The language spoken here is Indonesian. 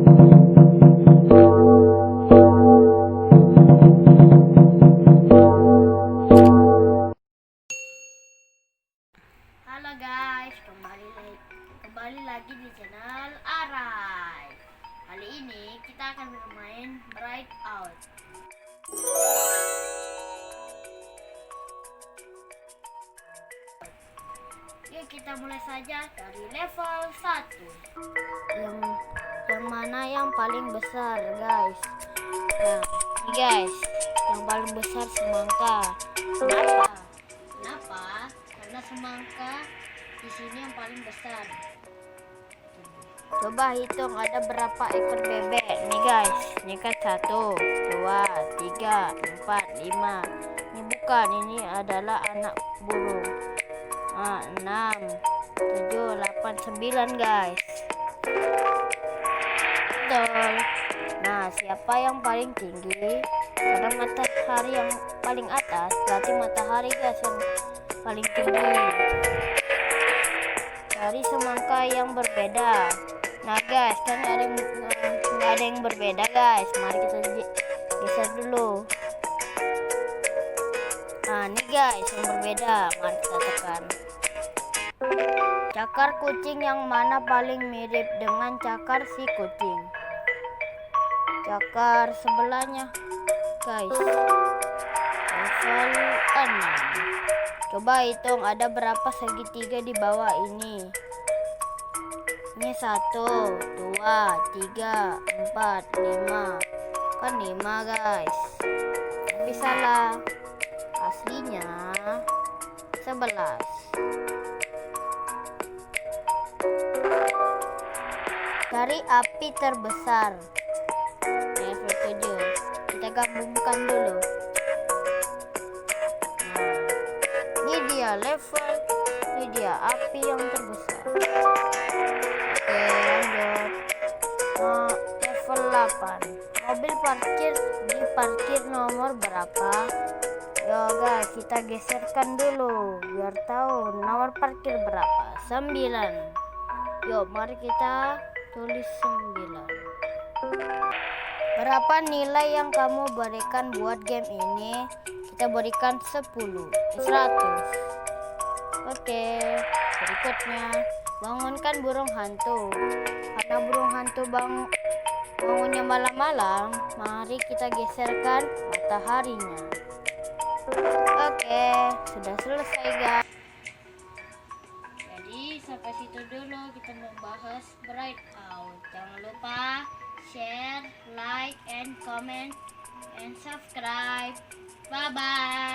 Halo guys, kembali lagi di channel Arai. Kali ini kita akan bermain Bright Out. Yuk kita mulai saja dari level 1. Yang mana yang paling besar, guys? Nah, ini guys, yang paling besar semangka. Kenapa? Karena semangka di sini yang paling besar. Coba hitung ada berapa ekor bebek nih guys. Ini kan 1, 2, 3, 4, 5. Ini bukan, ini adalah anak burung. 6, 7, 8, 9 guys. Betul. Nah, siapa yang paling tinggi? Karena matahari yang paling atas, berarti matahari guys yang paling tinggi. Dari semangka yang berbeda. Nah guys, kan nggak ada yang berbeda guys. Mari kita geser dulu. Nah ini guys yang berbeda. Mari kita tekan. Cakar kucing yang mana paling mirip dengan cakar si kucing? Cakar sebelahnya guys. Level 6. Coba hitung ada berapa segitiga di bawah ini. Ini 1, 2, 3, 4, 5. Kan 5 guys. Tapi salah. Aslinya 11. Cari api terbesar. Level 7. Kita gabungkan dulu. Ini dia level, ini dia api yang terbesar. Oke, lanjut. Level 8. Mobil parkir di parkir nomor berapa? Yo guys, kita geserkan dulu biar tahu nomor parkir berapa. 9. Yuk, mari kita tulis 9. Berapa nilai yang kamu berikan buat game ini? Kita berikan 10, 100. Oke, berikutnya bangunkan burung hantu. Karena burung hantu bangunnya malam-malam, mari kita geserkan mataharinya. Oke, sudah selesai guys. Jadi sampai situ dulu kita membahas Bright Out. Jangan lupa share, like, and comment, and subscribe. Bye bye.